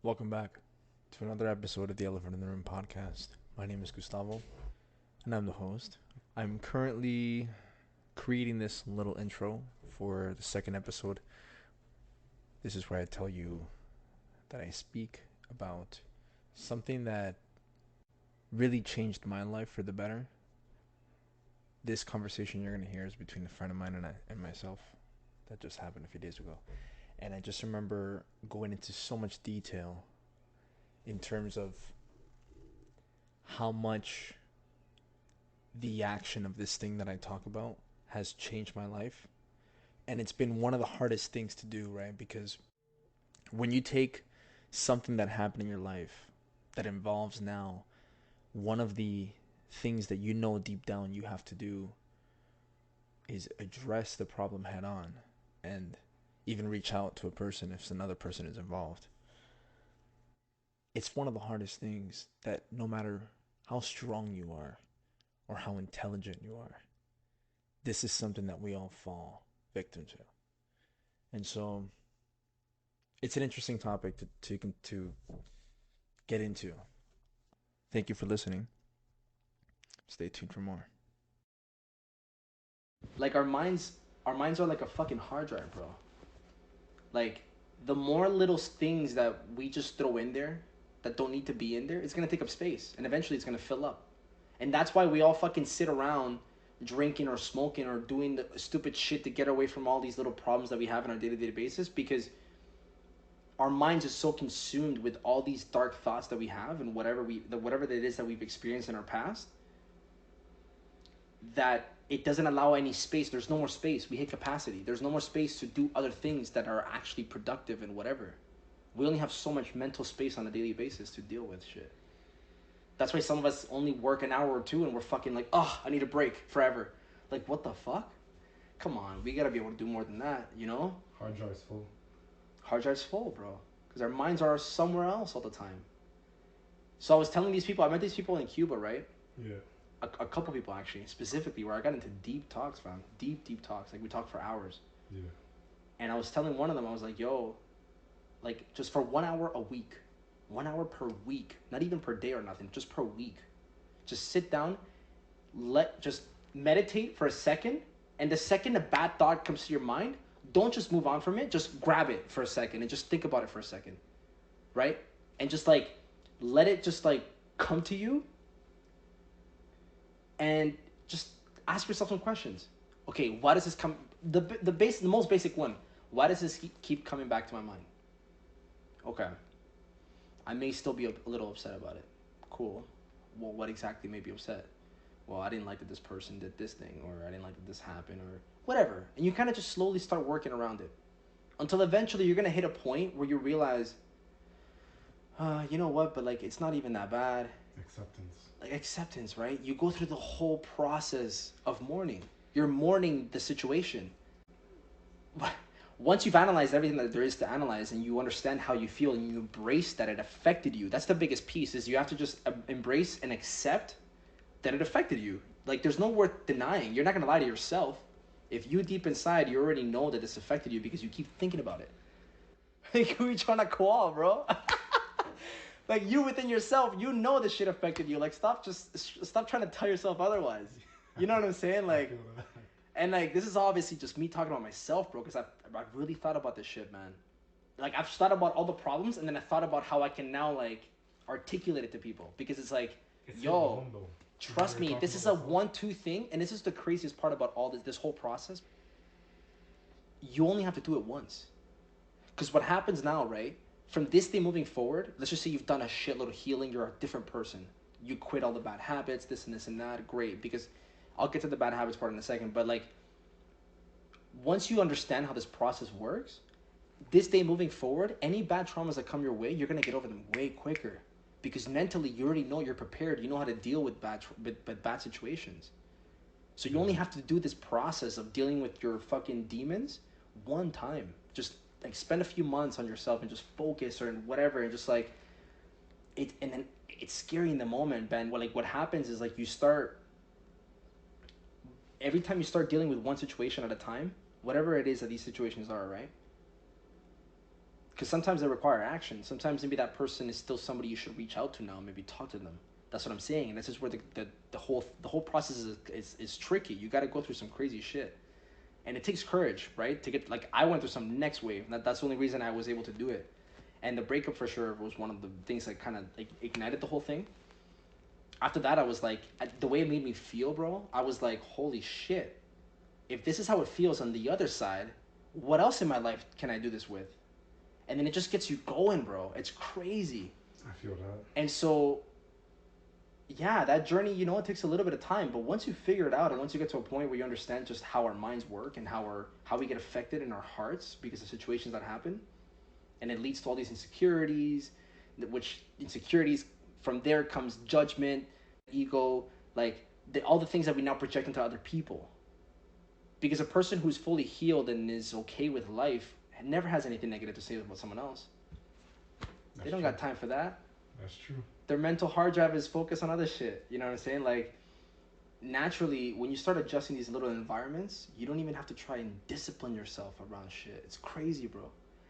Welcome back to another episode of the Elephant in the Room podcast. My name is Gustavo, and I'm the host. I'm currently creating this little intro for the second episode. This is where I tell you that I speak about something that really changed my life for the better. This conversation you're going to hear is between a friend of mine and myself that just happened a few days ago. And I just remember going into so much detail in terms of how much the action of this thing that I talk about has changed my life. And it's been one of the hardest things to do, right? Because when you take something that happened in your life that involves now one of the things that you know deep down you have to do is address the problem head on and even reach out to a person if another person is involved. It's one of the hardest things that no matter how strong you are or how intelligent you are, this is something that we all fall victim to. And so it's an interesting topic to get into. Thank you for listening. Stay tuned for more. Like our minds are like a fucking hard drive, bro. Like the more little things that we just throw in there that don't need to be in there, it's gonna take up space, and eventually it's gonna fill up. And that's why we all fucking sit around drinking or smoking or doing the stupid shit to get away from all these little problems that we have on our day-to-day basis, because our minds are so consumed with all these dark thoughts that we have and whatever it is that we've experienced in our past, that it doesn't allow any space. There's no more space. We hit capacity. There's no more space to do other things that are actually productive and whatever. We only have so much mental space on a daily basis to deal with shit. That's why some of us only work an hour or two and we're fucking like, oh, I need a break forever. Like, what the fuck? Come on, we gotta be able to do more than that, you know? Hard drive's full. Hard drive's full, bro. Because our minds are somewhere else all the time. So I was telling these people, I met these people in Cuba, right? Yeah. A couple people actually, specifically, where I got into deep talks, fam. Deep talks. Like, we talked for hours. Yeah. And I was telling one of them, I was like, yo, like, just for 1 hour a week, 1 hour per week, not even per day or nothing, just per week. Just sit down, just meditate for a second, and the second a bad thought comes to your mind, don't just move on from it, just grab it for a second and just think about it for a second, right? And just like, let it just like come to you, and just ask yourself some questions. Okay, why does this come? The most basic one. Why does this keep coming back to my mind? Okay, I may still be a little upset about it. Cool. Well, what exactly made you upset? Well, I didn't like that this person did this thing, or I didn't like that this happened, or whatever. And you kind of just slowly start working around it until eventually you're gonna hit a point where you realize, you know what? But like, it's not even that bad. Acceptance. Like acceptance, right? You go through the whole process of mourning. You're mourning the situation. Once you've analyzed everything that there is to analyze and you understand how you feel and you embrace that it affected you, that's the biggest piece. Is you have to just embrace and accept that it affected you. Like, there's no worth denying. You're not gonna lie to yourself. If you deep inside, you already know that this affected you because you keep thinking about it. Like, who you trying to call, bro? Like, you within yourself, you know this shit affected you. Like, stop trying to tell yourself otherwise. You know what I'm saying? I Like, feel that. and like, this is obviously just me talking about myself, bro, because I've really thought about this shit, man. Like, I've thought about all the problems, and then I thought about how I can now like articulate it to people, because it's like, It's yo, though. trust me, this is a 1-2 thing, and this is the craziest part about all this whole process. You only have to do it once. Because what happens now, right? From this day moving forward, let's just say you've done a shitload of healing, you're a different person. You quit all the bad habits, this and that, great. Because I'll get to the bad habits part in a second, but like, once you understand how this process works, this day moving forward, any bad traumas that come your way, you're gonna get over them way quicker. Because mentally, you already know, you're prepared, you know how to deal with bad situations. So you only have to do this process of dealing with your fucking demons one time. Just like spend a few months on yourself and just focus or whatever, and just like it. And then it's scary in the moment, Ben. What happens is, like, you start, every time you start dealing with one situation at a time, whatever it is that these situations are, right? Because sometimes they require action. Sometimes maybe that person is still somebody you should reach out to now. Maybe talk to them. That's what I'm saying. And this is where the whole process is tricky. You got to go through some crazy shit, and it takes courage, right? To get like I went through some next wave. That's the only reason I was able to do it. And the breakup for sure was one of the things that kind of like ignited the whole thing. After that, I was like, the way it made me feel, bro. I was like, holy shit. If this is how it feels on the other side, what else in my life can I do this with? And then it just gets you going, bro. It's crazy. I feel that. And so, yeah, that journey, it takes a little bit of time. But once you figure it out, and once you get to a point where you understand just how our minds work and how we get affected in our hearts because of situations that happen, and it leads to all these insecurities, which insecurities, from there comes judgment, ego, like all the things that we now project into other people. Because a person who's fully healed and is okay with life never has anything negative to say about someone else. They don't got time for that. That's true. Their mental hard drive is focused on other shit. You know what I'm saying? Like, naturally, when you start adjusting these little environments, you don't even have to try and discipline yourself around shit. It's crazy, bro.